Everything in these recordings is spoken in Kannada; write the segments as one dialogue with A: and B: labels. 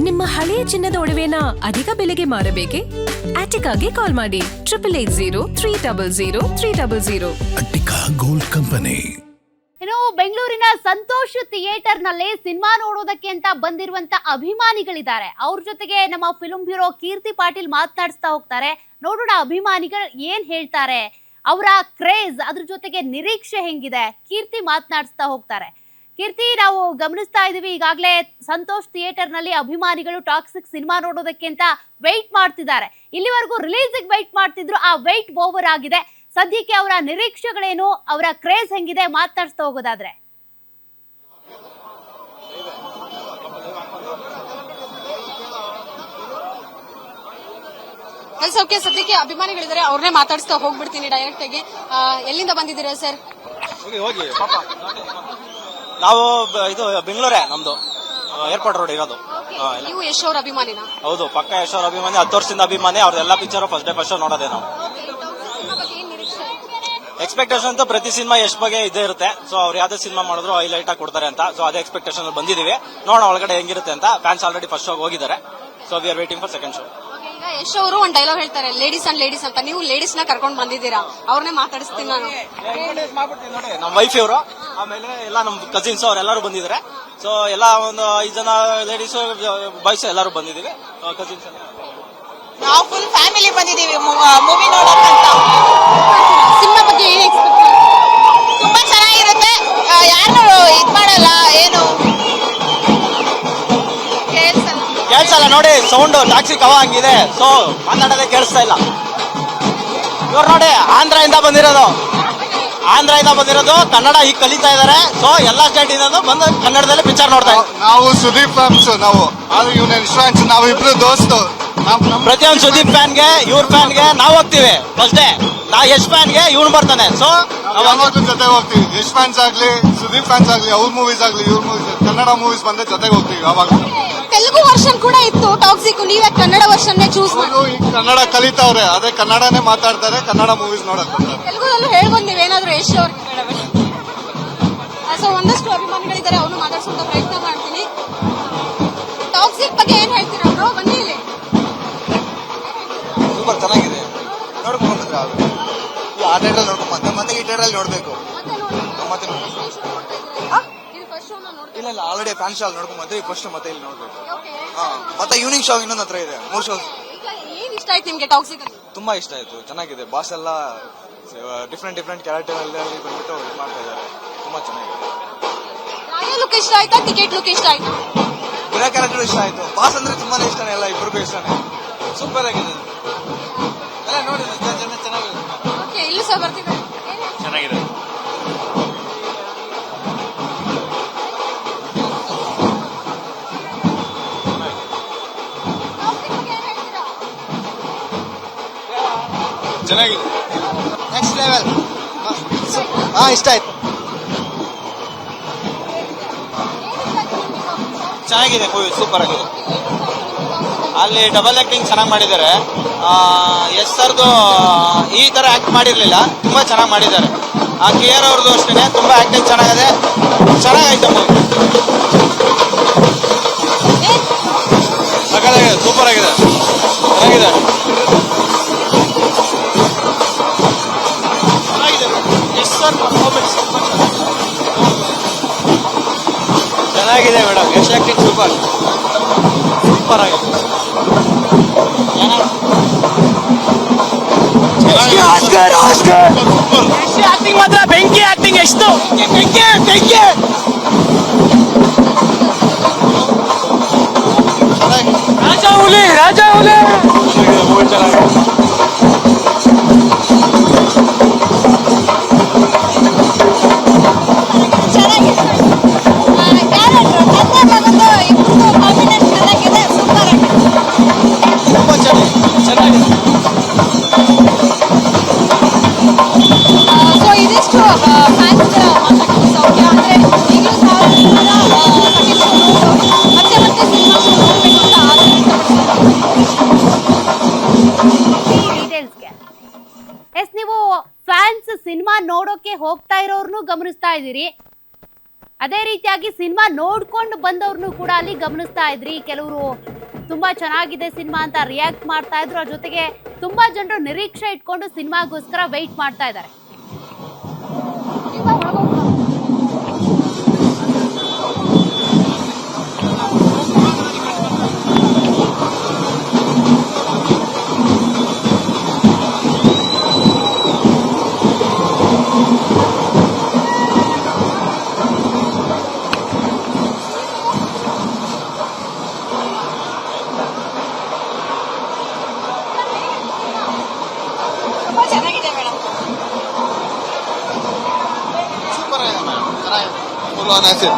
A: ನಿಮ್ಮ ಹಳೆಯ ಚಿನ್ನದ ಒಡವೆನ ಅಧಿಕ ಬೆಲೆಗೆ ಮಾರಬೇಕೆ? ಆಟಿಕಾಗೆ ಕಾಲ್ ಮಾಡಿ 8880
B: ಅಟ್ಟಿಕಾ ಗೋಲ್ಡ್ ಕಂಪನಿ.
C: ಇನ್ನು ಬೆಂಗಳೂರಿನ ಸಂತೋಷ್ ಥಿಯೇಟರ್ ನಲ್ಲಿ ಸಿನಿಮಾ ನೋಡೋದಕ್ಕೆ ಅಂತ ಬಂದಿರುವಂತ ಅಭಿಮಾನಿಗಳಿದ್ದಾರೆ. ಅವ್ರ ಜೊತೆಗೆ ನಮ್ಮ ಫಿಲ್ಮ್ ಬ್ಯೂರೋ ಕೀರ್ತಿ ಪಾಟೀಲ್ ಮಾತನಾಡಿಸ್ತಾ ಹೋಗ್ತಾರೆ. ನೋಡೋಣ ಅಭಿಮಾನಿಗಳು ಏನ್ ಹೇಳ್ತಾರೆ, ಅವರ ಕ್ರೇಜ್, ಅದ್ರ ಜೊತೆಗೆ ನಿರೀಕ್ಷೆ ಹೆಂಗಿದೆ, ಕೀರ್ತಿ ಮಾತನಾಡಿಸ್ತಾ ಹೋಗ್ತಾರೆ. ಕೀರ್ತಿ, ನಾವು ಗಮನಿಸ್ತಾ ಇದೀವಿ ಈಗಾಗಲೇ ಸಂತೋಷ್ ಥಿಯೇಟರ್ ನಲ್ಲಿ ಅಭಿಮಾನಿಗಳು ಟಾಕ್ಸಿಕ್ ಸಿನಿಮಾ ನೋಡೋದಕ್ಕೆ ಅಂತ ವೆಯ್ಟ್ ಮಾಡ್ತಿದ್ದಾರೆ. ಇಲ್ಲಿವರೆಗೂ ರಿಲೀಸ್ ವೆಯ್ಟ್ ಮಾಡ್ತಿದ್ರು, ಆ ವೆಯ್ಟ್ ಓವರ್ ಆಗಿದೆ. ಸದ್ಯಕ್ಕೆ ಅವರ ನಿರೀಕ್ಷೆಗಳೇನು, ಅವರ ಕ್ರೇಜ್ ಹೆಂಗಿದೆ ಮಾತನಾಡಿಸ್ತಾ ಹೋಗೋದಾದ್ರೆ?
D: ಓಕೆ, ಸದ್ಯಕ್ಕೆ ಅಭಿಮಾನಿಗಳಿದ್ದಾರೆ, ಅವ್ರನ್ನೇ ಮಾತಾಡಿಸ್ತಾ ಹೋಗ್ಬಿಡ್ತೀನಿ ಡೈರೆಕ್ಟ್ ಆಗಿ. ಎಲ್ಲಿಂದ ಬಂದಿದ್ದೀರಾ ಸರ್?
E: ಹೋಗಿ ಪಾಪ, ನಾವು ಇದು ಬೆಂಗಳೂರೇ, ನಮ್ದು ಏರ್ಪೋರ್ಟ್ ರೋಡ್ ಇರೋದು.
D: ನೀವು ಯಶ್ ಅವ್ರ ಅಭಿಮಾನಿನ?
E: ಹೌದು, ಪಕ್ಕ ಯಶ್ ಅವ್ರ ಅಭಿಮಾನಿ, 10 ವರ್ಷದಿಂದ ಅಭಿಮಾನಿ. ಅವ್ರದೆಲ್ಲ picture first day first show ನೋಡೋದೇ ನಾವು. ಎಕ್ಸ್ಪೆಕ್ಟೇಷನ್ ಅಂತ ಪ್ರತಿ ಸಿನಿಮಾ ಯಶ್ ಬಗ್ಗೆ ಇದೇ ಇರುತ್ತೆ. ಸೊ ಅವ್ರು ಯಾವ್ದೇ ಸಿನಿಮಾ ಮಾಡಿದ್ರು ಹೈಲೈಟ್ ಆಗಿ ಕೊಡ್ತಾರೆ ಅಂತ. ಸೊ ಅದೇ ಎಕ್ಸ್ಪೆಕ್ಟೇಷನ್ ಬಂದಿದೀವಿ. ನೋಡೋಣ ಒಳಗಡೆ ಹೆಂಗಿರುತ್ತೆ ಅಂತ. ಫ್ಯಾನ್ಸ್ ಆಲ್ರೆಡಿ ಫಸ್ಟ್ ಶೋ ಹೋಗಿದ್ದಾರೆ. So we are waiting for second show.
D: Yash ಅವರು ಒಂದ್ ಡೈಲಾಗ್ ಹೇಳ್ತಾರೆ, ಲೇಡೀಸ್ ಅಂಡ್ ಲೇಡೀಸ್ ಅಂತ. ನೀವು ಲೇಡೀಸ್ ನ ಕರ್ಕೊಂಡು ಬಂದಿದ್ದೀರಾ, ಅವ್ರನ್ನೇ ಮಾತಾಡಿಸ್ತೀನಿ ನಾನು.
E: ನೋಡಿ, ನಮ್ಮ ವೈಫ್ ಇವರು, ಆಮೇಲೆ ಎಲ್ಲ ನಮ್ ಕಸಿನ್ಸ್ ಅವರೆಲ್ಲರೂ ಬಂದಿದ್ದಾರೆ. ಸೊ ಎಲ್ಲ ಒಂದು 5 ಜನ ಲೇಡೀಸ್ ಬಾಯ್ಸ್ ಎಲ್ಲರೂ ಬಂದಿದ್ದೀವಿ, ಕಸಿನ್ಸ್.
F: ನಾವು ಫುಲ್ ಫ್ಯಾಮಿಲಿ ಬಂದಿದ್ದೀವಿ ಮೂವಿ ನೋಡೋಕ್ಕಂತ.
D: ಸಿನಿಮಾ ಬಗ್ಗೆ ಏನ್ ಎಕ್ಸ್ಪೆಕ್ಟ್?
F: ತುಂಬಾ ಚೆನ್ನಾಗಿರುತ್ತೆ. ಯಾರು ಇದ್ ಮಾಡಲ್ಲ, ಏನು
E: ಕೇಳಿಸಲ್ಲ ನೋಡಿ, ಸೌಂಡ್ ಟಾಕ್ಸಿಕ್ ಹವಾ ಹಂಗಿದೆ. ಸೊ ಮಾತಾಡೋದೇ ಕೇಳಿಸ್ತಾ ಇಲ್ಲ. ಇವ್ರು ನೋಡಿ, ಆಂಧ್ರದಿಂದ ಬಂದಿರೋದು ಕನ್ನಡ ಈಗ ಕಲಿತಾ ಇದಾರೆ. ಸೊ ಎಲ್ಲಾ ಸ್ಟೇಟ್ ಇಂದ ಬಂದು ಕನ್ನಡದಲ್ಲಿ ಪಿಕ್ಚರ್ ನೋಡ್ತಾ ಇದ್ದಾರೆ.
G: ನಾವು ಸುದೀಪ್ ಫ್ಯಾನ್ಸ್, ನಾವು ಇವನ ಇನ್ಫ್ಲೂಯೆನ್ಸ್, ನಾವು ಇಬ್ರು ದೋಸ್ತು.
E: ಪ್ರತಿಯೊಂದು ಸುದೀಪ್ ಫ್ಯಾನ್ಗೆ, ಇವ್ರ ಫ್ಯಾನ್ಗೆ ನಾವು ಹೋಗ್ತೀವಿ ಫಸ್ಟ್ ಡೇ. ನಾ ಯಶ್ ಫ್ಯಾನ್ಗೆ ಇವ್ನು ಬರ್ತಾನೆ. ಸೊ
G: ನಾವು ಜೊತೆಗೆ ಹೋಗ್ತೀವಿ. ಯಶ್ ಫ್ಯಾನ್ಸ್ ಆಗ್ಲಿ, ಸುದೀಪ್ ಫ್ಯಾನ್ಸ್ ಆಗ್ಲಿ, ಅವ್ರ ಮೂವೀಸ್ ಆಗ್ಲಿ, ಇವ್ರ ಮೂವೀಸ್, ಕನ್ನಡ ಮೂವೀಸ್ ಬಂದ್ರೆ ಜೊತೆಗೆ ಹೋಗ್ತೀವಿ ಯಾವಾಗ.
D: ತೆಲುಗು ವರ್ಷನ್ ಕೂಡ ಇತ್ತು ಟಾಕ್ಸಿಕ್, ನೀವೇ ಕನ್ನಡ ವರ್ಷನ್ ಚೂಸ್ ಮಾಡಿ?
G: ಈಗ ಕನ್ನಡ ಕಲಿತಾವ್ರೆ, ಅದೇ ಕನ್ನಡನೇ ಮಾತಾಡ್ತಾರೆ, ಕನ್ನಡ ಮೂವೀಸ್ ನೋಡಕ್ ಬರ್ತಾರೆ.
D: ತೆಲುಗುದಲ್ಲೂ ಹೇಳ್ಬೋದು ನೀವೇನಾದ್ರೂ ಯಶ್ ಅವ್ರಿಗೆ. ಸೊ ಒಂದಷ್ಟು ಅಭಿಮಾನಿಗಳಿದ್ದಾರೆ, ಅವ್ರನ್ನ ಮಾತಾಡ್ಸೋಂತ ಪ್ರಯತ್ನ ಮಾಡ್ತೀನಿ. ಟಾಕ್ಸಿಕ್ ಬಗ್ಗೆ ಏನ್ ಹೇಳ್ತೀರಾ ಬ್ರೋ? ಬನ್ನಿ ಇಲ್ಲಿ.
G: ಸೂಪರ್ ಚೆನ್ನಾಗಿದೆ, ನೋಡ್ಕೊಂಡ್ರೆ ಆ ಥಿಯೇಟರ್ ನೋಡ್ಕೊಂಡ್ ಮತ್ತೆ ಈ ಥಿಯೇಟರ್ ನೋಡ್ಬೇಕು. ಮತ್ತೆ ಇಲ್ಲ ಆಲ್ರೆಡಿ ಫ್ಯಾನ್ ಶೋ ನೋಡ್ಕೊಂಡ್ ಬಂದ್ರೆ ಫಸ್ಟ್ ಮತ್ತೆ ಇಲ್ಲಿ ನೋಡ್ಬೇಕು. ಮತ್ತೆ ಈವ್ನಿಂಗ್ ಶೋ ಇನ್ನೊಂದು ಹತ್ರ ಇದೆ, 3 ಶೋ.
D: ಏನ್ ಇಷ್ಟ ಆಯ್ತು ನಿಮ್ಗೆ ಟಾಕ್ಸಿಕ್?
G: ತುಂಬಾ ಇಷ್ಟ ಆಯ್ತು, ಚೆನ್ನಾಗಿದೆ. ಬಾಸ್ ಎಲ್ಲ ಡಿಫ್ರೆಂಟ್ ಕ್ಯಾರೆಕ್ಟರ್ ಅಲ್ಲಿ ಬಂದ್ಬಿಟ್ಟು ಇದು ಮಾಡ್ತಾ ಇದ್ದಾರೆ, ತುಂಬಾ ಚೆನ್ನಾಗಿದೆ.
D: ರಾಯಲ್ ಲುಕ್ ಇಷ್ಟ ಆಯ್ತಾ, ಟಿಕೆಟ್ ಲುಕ್ ಇಷ್ಟ ಆಯ್ತಾ?
G: ಬೇರೆ ಕ್ಯಾರೆಕ್ಟರ್ ಇಷ್ಟ ಆಯ್ತು. ಬಾಸ್ ಅಂದ್ರೆ ತುಂಬಾನೇ ಇಷ್ಟನೇ, ಎಲ್ಲ ಇಬ್ಬರಿಗೂ ಇಷ್ಟನೇ. ಸೂಪರ್ ಆಗಿದೆ ಎಲ್ಲ ನೋಡಿ, ಚೆನ್ನಾಗಿದೆ.
D: ಓಕೆ, ಇಲ್ಲೂ ಸಹ ಬರ್ತಿದ್ದಾರೆ.
E: ಚೆನ್ನಾಗಿದೆ.
G: ಚೆನ್ನಾಗಿದೆ, ನೆಕ್ಸ್ಟ್ ಲೆವೆಲ್. ಇಷ್ಟ ಆಯ್ತು.
E: ಚೆನ್ನಾಗಿದೆ ಮೂವಿ, ಸೂಪರ್ ಆಗಿದೆ. ಅಲ್ಲಿ ಡಬಲ್ ಆಕ್ಟಿಂಗ್ ಚೆನ್ನಾಗಿ ಮಾಡಿದ್ದಾರೆ. ಯಶ್ ಸರ್ದು ಈ ತರ ಆಕ್ಟ್ ಮಾಡಿರ್ಲಿಲ್ಲ, ತುಂಬಾ ಚೆನ್ನಾಗಿ ಮಾಡಿದ್ದಾರೆ. KR ಅವ್ರದ್ದು ಅಷ್ಟೇ, ತುಂಬಾ ಆಕ್ಟಿಂಗ್ ಚೆನ್ನಾಗಿದೆ, ಚೆನ್ನಾಗೈತೆ ಮೂವಿ. ಸಕ್ಕತ್ತಾಗಿದೆ, ಸೂಪರ್ ಆಗಿದೆ, ಚೆನ್ನಾಗಿದೆ. ಯಶ್ ಸರ್ ಪರ್ಫಾರ್ಮೆನ್ಸ್ ಚೆನ್ನಾಗಿದೆ ಮೇಡಮ್. ಯಶ್ ಆಕ್ಟಿಂಗ್ ಸೂಪರ್ ಆಗಿದೆ. ಆಕ್ಟಿಂಗ್ ಮಾತ್ರ ಬೆಂಕಿ ಆಕ್ಟಿಂಗ್. ಎಷ್ಟು ಬೆಂಕಿ ರಾಜಾ ಹುಲಿ ಮೂವಿ ಚೆನ್ನಾಗಿದೆ.
D: ಸೊ ಇದಿಷ್ಟು ಫ್ಯಾನ್ಸ್ ಅಂದ್ರೆ ಈಗಲೂ ಸಹ ಮತ್ತೆ ಸಿನಿಮಾ ನೋಡ್ಬೇಕು ಅಂತ ಆಸೆ
C: ಡೀಟೇಲ್ಸ್ಗೆ ನೀವು ಫ್ಯಾನ್ಸ್ ಸಿನಿಮಾ ನೋಡೋಕೆ ಹೋಗ್ತಾ ಇರೋರ್ನು ಗಮನಿಸ್ತಾ ಇದ್ದೀರಿ. ಅದೇ ರೀತಿಯಾಗಿ ಸಿನಿಮಾ ನೋಡ್ಕೊಂಡು ಬಂದವ್ರನ್ನು ಕೂಡ ಅಲ್ಲಿ ಗಮನಿಸ್ತಾ ಇದ್ರಿ. ಕೆಲವರು ತುಂಬಾ ಚೆನ್ನಾಗಿದೆ ಸಿನಿಮಾ ಅಂತ ರಿಯಾಕ್ಟ್ ಮಾಡ್ತಾ ಇದ್ರು. ಅದ್ರ ಜೊತೆಗೆ ತುಂಬಾ ಜನರು ನಿರೀಕ್ಷೆ ಇಟ್ಕೊಂಡು ಸಿನಿಮಾಗೋಸ್ಕರ ವೆಯ್ಟ್ ಮಾಡ್ತಾ ಇದ್ದಾರೆ.
F: ಚೆನ್ನಾಗಿದೆ ಮೇಡಮ್.
G: ಸೂಪರ್ ಆಗಿದೆ ಮೇಡಮ್, ಚೆನ್ನಾಗಿದೆ. Full on acid.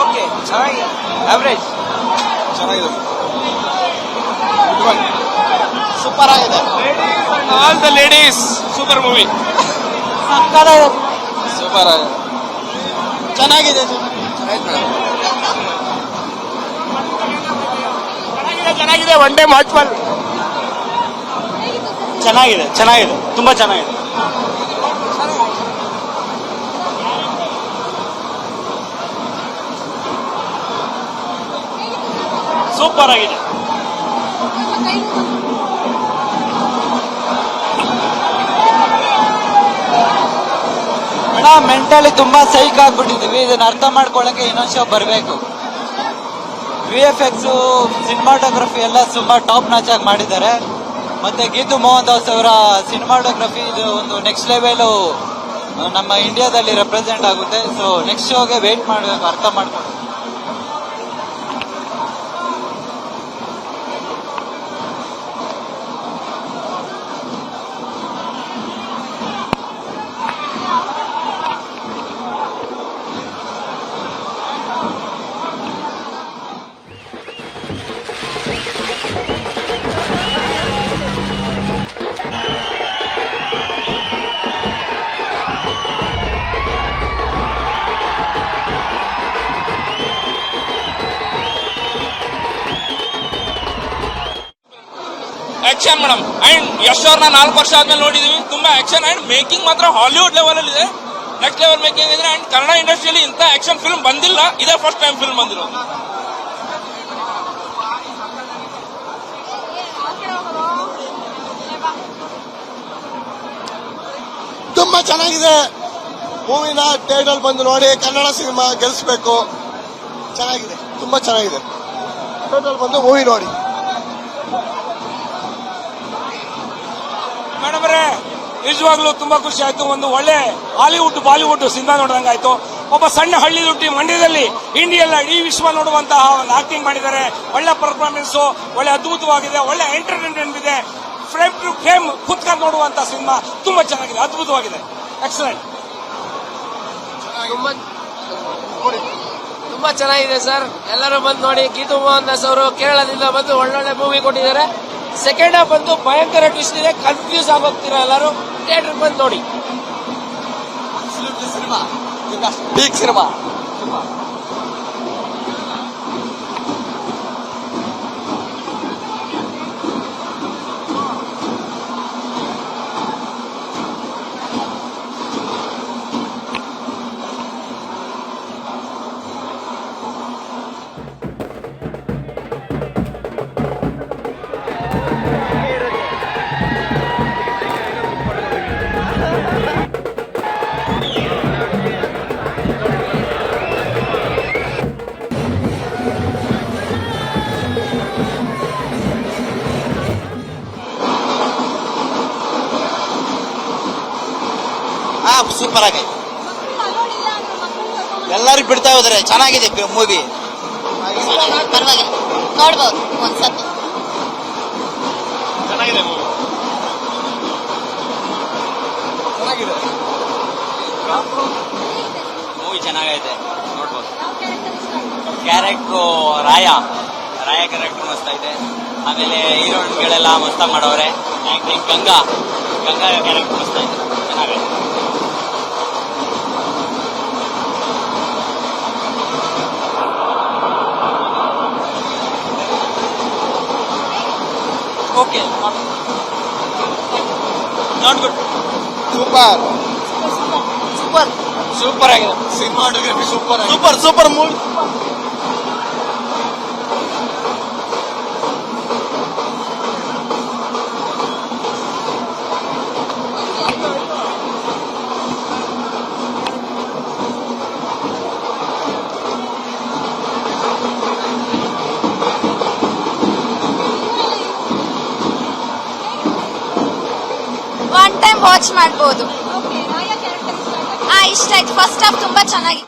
E: ಓಕೆ, ಚೆನ್ನಾಗಿದೆ. ಆವರೇಜ್
G: ಚೆನ್ನಾಗಿದೆ.
E: ಸೂಪರ್ ಆಗಿದೆ.
H: All the ladies super movie.
G: Super ಆಗಿದೆ.
E: ಚೆನ್ನಾಗಿದೆ.
H: ಚೆನ್ನಾಗಿದೆ. One day watchful.
E: ಚೆನ್ನಾಗಿದೆ, ಚೆನ್ನಾಗಿದೆ, ತುಂಬಾ ಚೆನ್ನಾಗಿದೆ. ಸೂಪರ್ ಆಗಿದೆ. ಮೇಡಮ್, ಮೆಂಟಲಿ ತುಂಬಾ ಸೈಕ್ ಆಗ್ಬಿಟ್ಟಿದೀವಿ. ಇದನ್ನ ಅರ್ಥ ಮಾಡ್ಕೊಳಕ್ಕೆ ಇನ್ನೊಂದ್ ಶೋ ಬರಬೇಕು. VFX, ಸಿನಿಮಾಟೋಗ್ರಫಿ ಎಲ್ಲ ತುಂಬಾ ಟಾಪ್ ನಾಚ್ ಆಗಿ ಮಾಡಿದ್ದಾರೆ. ಮತ್ತೆ ಗೀತು ಮೋಹನ್ ದಾಸ್ ಅವರ ಸಿನಿಮಾಟೋಗ್ರಫಿ ಇದು ಒಂದು ನೆಕ್ಸ್ಟ್ ಲೆವೆಲ್ ನಮ್ಮ ಇಂಡಿಯಾದಲ್ಲಿ ರೆಪ್ರೆಸೆಂಟ್ ಆಗುತ್ತೆ. ಸೊ ನೆಕ್ಸ್ಟ್ ಶೋಗೆ ವೇಟ್ ಮಾಡಬೇಕು, ಅರ್ಥ ಮಾಡ್ಕೊಂಡು.
H: Action madam. ಅಂಡ್ ಯಶ್ ಅವ್ರನ್ನ 4 ವರ್ಷ ಆದ್ಮೇಲೆ ನೋಡಿದೀವಿ. ತುಂಬಾ ಆಕ್ಷನ್ ಅಂಡ್ ಮೇಕಿಂಗ್ ಮಾತ್ರ ಹಾಲಿವುಡ್ ಲೆವೆಲ್ ಅಲ್ಲಿ ಇದೆ. ನೆಕ್ಸ್ಟ್ ಲೆವೆಲ್ ಮೇಕಿಂಗ್ ಇದೆ. ಅಂಡ್ ಕನ್ನಡ ಇಂಡಸ್ಟ್ರಿಯಲ್ಲಿ ಇಂಥ ಆಕ್ಷನ್ ಫಿಲ್ಮ್ ಬಂದಿಲ್ಲ. ಇದೇ ಫಸ್ಟ್ ಟೈಮ್ ಫಿಲ್ಮ್ ಬಂದಿರೋದು.
G: ತುಂಬಾ ಚೆನ್ನಾಗಿದೆ. ಮೂವಿನ ಥಿಯೇಟರ್ ಬಂದು ನೋಡಿ, ಕನ್ನಡ ಸಿನಿಮಾ ಗೆಲ್ಲಿಸ್ಬೇಕು. ಚೆನ್ನಾಗಿದೆ, ತುಂಬಾ ಚೆನ್ನಾಗಿದೆ. ಥಿಯೇಟರ್ ಬಂದು ಮೂವಿ ನೋಡಿ.
H: ಮೇಡಮ್ ಅವರೇ, ನಿಜವಾಗ್ಲೂ ತುಂಬಾ ಖುಷಿ ಆಯ್ತು. ಒಂದು ಒಳ್ಳೆ ಹಾಲಿವುಡ್ ಬಾಲಿವುಡ್ ಸಿನಿಮಾ ನೋಡಿದಂಗಾಯ್ತು. ಒಬ್ಬ ಸಣ್ಣ ಹಳ್ಳಿ ದುಡ್ಡಿ ಮಂಡ್ಯದಲ್ಲಿ ಇಂಡಿಯಲ್ಲ ಇಡೀ ವಿಶ್ವ ನೋಡುವಂತಹ ಒಂದು ಆಕ್ಟಿಂಗ್ ಮಾಡಿದ್ದಾರೆ. ಒಳ್ಳೆ ಪರ್ಫಾರ್ಮೆನ್ಸ್, ಒಳ್ಳೆ ಅದ್ಭುತವಾಗಿದೆ. ಒಳ್ಳೆ ಎಂಟರ್ಟೈನ್ಮೆಂಟ್ ಇದೆ. ಫ್ರೇಮ್ ಟು ಫ್ರೇಮ್ ಕುತ್ಕೊಂಡು ನೋಡುವಂತ ಸಿನಿಮಾ ತುಂಬಾ ಚೆನ್ನಾಗಿದೆ, ಅದ್ಭುತವಾಗಿದೆ. ಎಕ್ಸಲೆಂಟ್.
I: ತುಂಬಾ ಚೆನ್ನಾಗಿದೆ ಸರ್. ಎಲ್ಲರೂ ಬಂದು ನೋಡಿ. ಗೀತು ಮೋಹನ್ ದಾಸ್ ಅವರು ಕೇರಳದಿಂದ ಬಂದು ಒಳ್ಳೊಳ್ಳೆ ಮೂವಿ ಕೊಟ್ಟಿದ್ದಾರೆ. ಸೆಕೆಂಡ್ ಹಾಫ್ ಅಂತೂ ಭಯಂಕರ ಟ್ವಿಸ್ಟ್ ಇದೆ. ಕನ್ಫ್ಯೂಸ್ ಆಗೋಗ್ತೀರಾ ಎಲ್ಲರೂ. ಥಿಯೇಟರ್ ಬಂದು ನೋಡಿ.
G: Cinema big cinema.
E: ಸೂಪರ್ ಆಗಿದೆ. ಎಲ್ಲರೂ ಬಿಡ್ತಾ ಹೋದ್ರೆ ಚೆನ್ನಾಗಿದೆ ಮೂವಿ.
F: ಪರವಾಗಿಲ್ಲ, ನೋಡ್ಬೋದು ಒಂದ್ಸತಿ.
E: ಚೆನ್ನಾಗಿದೆ ಮೂವಿ.
G: ಚೆನ್ನಾಗಿದೆ
E: ಮೂವಿ, ಚೆನ್ನಾಗೈತೆ, ನೋಡ್ಬೋದು. ಕ್ಯಾರೆಕ್ಟ್ರು ರಾಯ ಕ್ಯಾರೆಕ್ಟರ್ ಮಸ್ತ್ ಐತೆ. ಆಮೇಲೆ ಹೀರೋಯಿನ್ಗಳೆಲ್ಲ ಮಸ್ತಾಗಿ ಮಾಡವ್ರೆ. ಆಕ್ಟಿಂಗ್ ಗಂಗಾ ಕ್ಯಾರೆಕ್ಟರ್ ಮಸ್ತ್ ಐತೆ, ಚೆನ್ನಾಗೈತೆ.
H: Okay
E: not good.
G: Super
I: super
E: super ಆಗಿದೆ
G: cinematography super super movie.
D: One time watch ಮಾಡ್ಬೋದು. ಇಷ್ಟ ಆಯ್ತು. ಫಸ್ಟ್ ಹಾಫ್ ತುಂಬಾ ಚೆನ್ನಾಗಿ